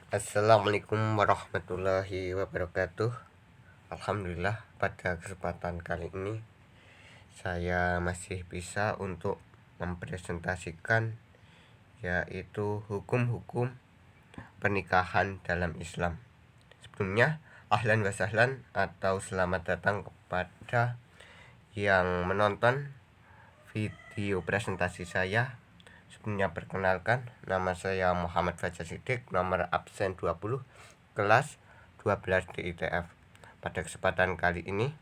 Assalamualaikum warahmatullahi wabarakatuh. Alhamdulillah, pada kesempatan kali ini saya masih bisa untuk mempresentasikan yaitu hukum-hukum pernikahan dalam Islam. Sebelumnya, ahlan wa sahlan atau selamat datang kepada yang menonton video presentasi saya. Sebelumnya perkenalkan, nama saya Muhammad Fajar Siddiq, nomor absen 20, kelas 12 di ITF. Pada kesempatan kali ini,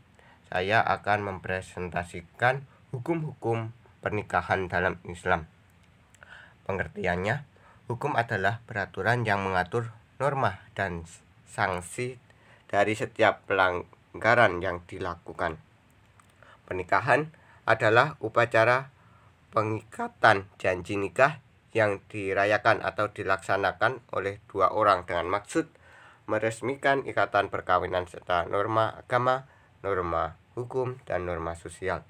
saya akan mempresentasikan hukum-hukum pernikahan dalam Islam. Pengertiannya, hukum adalah peraturan yang mengatur norma dan sanksi dari setiap pelanggaran yang dilakukan. Pernikahan adalah upacara pengikatan janji nikah yang dirayakan atau dilaksanakan oleh dua orang dengan maksud meresmikan ikatan perkawinan serta norma agama, norma hukum, dan norma sosial.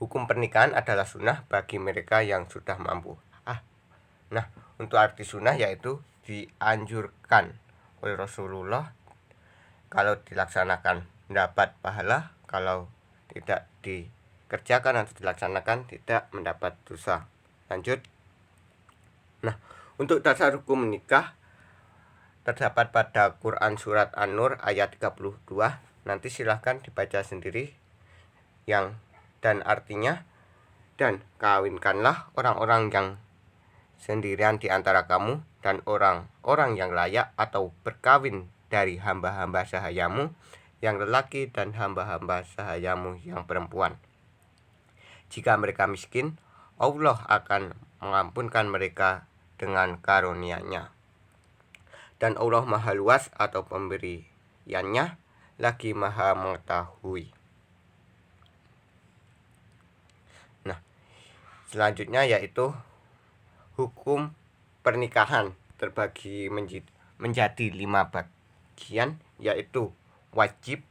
Hukum pernikahan adalah sunnah bagi mereka yang sudah mampu. Untuk arti sunnah yaitu dianjurkan oleh Rasulullah, kalau dilaksanakan mendapat pahala, kalau tidak dikerjakan atau dilaksanakan tidak mendapat dosa. Lanjut. Untuk dasar hukum menikah terdapat pada Quran Surat An-Nur ayat 32. Nanti silahkan dibaca sendiri dan artinya, dan kawinkanlah orang-orang yang sendirian di antara kamu dan orang-orang yang layak atau berkawin dari hamba-hamba sahayamu yang lelaki dan hamba-hamba sahayamu yang perempuan. Jika mereka miskin, Allah akan mengampunkan mereka dengan karunia-Nya. Dan Allah Maha Luas atau pemberiannya lagi Maha mengetahui. Selanjutnya yaitu hukum pernikahan terbagi menjadi 5 bagian, yaitu wajib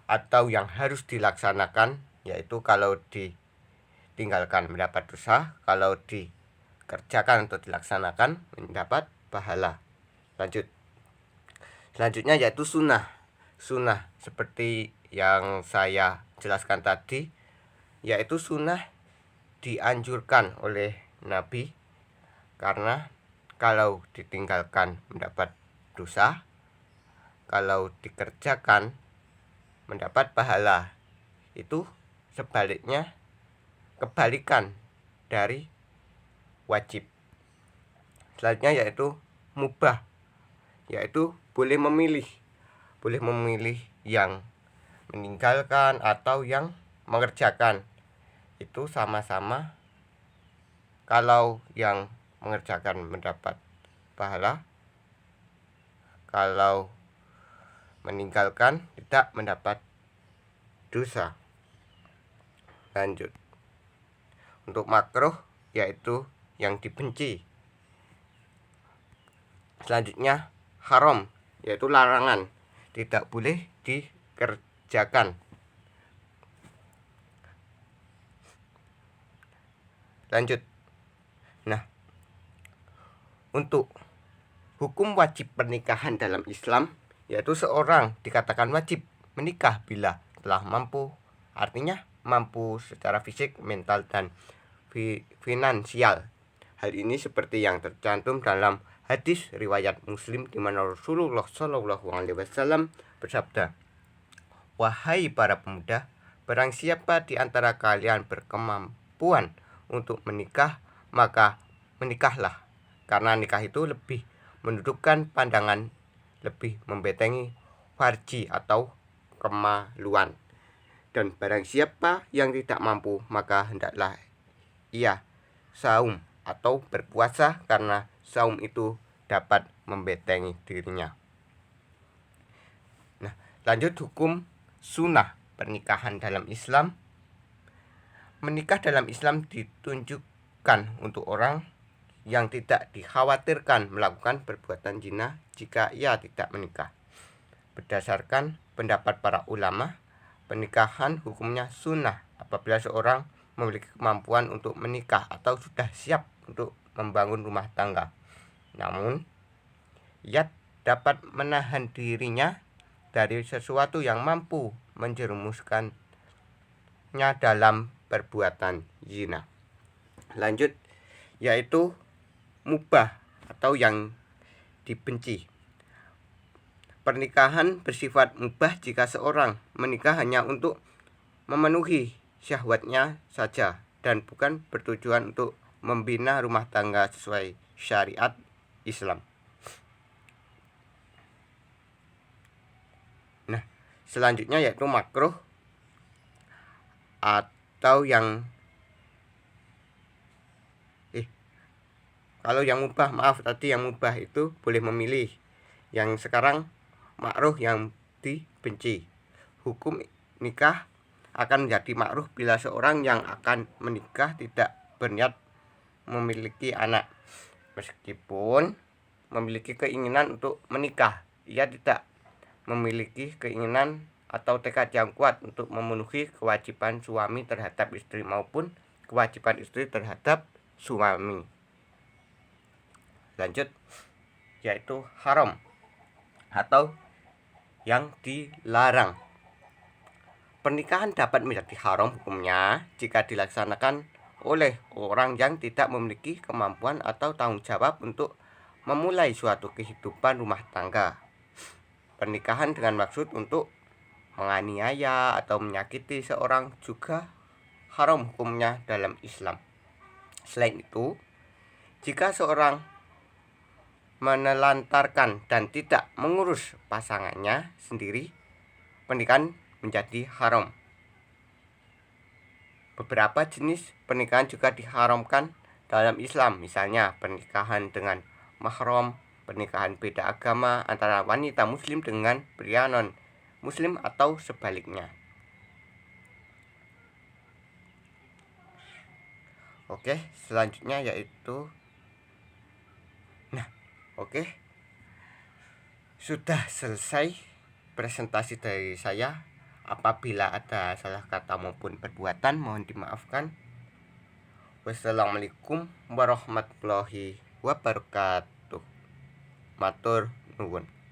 atau yang harus dilaksanakan, yaitu kalau ditinggalkan mendapat dosa, kalau dikerjakan atau dilaksanakan mendapat pahala. Selanjutnya yaitu sunnah. Sunnah seperti yang saya jelaskan tadi, yaitu sunnah dianjurkan oleh Nabi karena kalau ditinggalkan mendapat dosa, kalau dikerjakan mendapat pahala. Itu sebaliknya, kebalikan dari wajib. Selanjutnya yaitu mubah, yaitu boleh memilih yang meninggalkan atau yang mengerjakan. Itu sama-sama, kalau yang mengerjakan mendapat pahala, kalau meninggalkan tidak mendapat dosa. Lanjut. Untuk makruh yaitu yang dibenci. Selanjutnya haram, yaitu larangan, tidak boleh dikerjakan. Lanjut. Untuk hukum wajib pernikahan dalam Islam, yaitu seorang dikatakan wajib menikah bila telah mampu, artinya mampu secara fisik, mental, dan finansial. Hal ini seperti yang tercantum dalam hadis riwayat Muslim, di mana Rasulullah SAW bersabda, "Wahai para pemuda, barang siapa di antara kalian berkemampuan untuk menikah, maka menikahlah, karena nikah itu lebih mendudukkan pandangan, lebih membentengi farji atau kemaluan. Dan barang siapa yang tidak mampu, maka hendaklah ia saum atau berpuasa, karena saum itu dapat membentengi dirinya." Lanjut hukum sunnah pernikahan dalam Islam. Menikah dalam Islam ditunjukkan untuk orang yang tidak dikhawatirkan melakukan perbuatan zina jika ia tidak menikah. Berdasarkan pendapat para ulama, pernikahan hukumnya sunnah apabila seorang memiliki kemampuan untuk menikah atau sudah siap untuk membangun rumah tangga. Namun, Ia dapat menahan dirinya dari sesuatu yang mampu menjerumuskannya dalam perbuatan zina. Lanjut, yaitu mubah atau yang dibenci. Pernikahan bersifat mubah jika seorang menikah hanya untuk memenuhi syahwatnya saja dan bukan bertujuan untuk membina rumah tangga sesuai syariat Islam. Nah, selanjutnya yaitu makruh atau yang kalau yang mubah, tadi yang mubah itu boleh memilih. Yang sekarang makruh yang dibenci. Hukum nikah akan menjadi makruh bila seorang yang akan menikah tidak berniat memiliki anak. Meskipun memiliki keinginan untuk menikah, ia tidak memiliki keinginan atau tekad yang kuat untuk memenuhi kewajiban suami terhadap istri maupun kewajiban istri terhadap suami. Lanjut, yaitu haram atau yang dilarang. Pernikahan dapat menjadi haram hukumnya jika dilaksanakan oleh orang yang tidak memiliki kemampuan atau tanggung jawab untuk memulai suatu kehidupan rumah tangga. Pernikahan dengan maksud untuk menganiaya atau menyakiti seorang juga haram hukumnya dalam Islam. Selain itu, jika seorang menelantarkan dan tidak mengurus pasangannya sendiri, pernikahan menjadi haram. Beberapa jenis pernikahan juga diharamkan dalam Islam, misalnya pernikahan dengan mahram, pernikahan beda agama antara wanita muslim dengan pria non muslim atau sebaliknya. Oke, selanjutnya yaitu sudah selesai presentasi dari saya. Apabila ada salah kata maupun perbuatan mohon dimaafkan. Wassalamualaikum warahmatullahi wabarakatuh. Matur nuwun.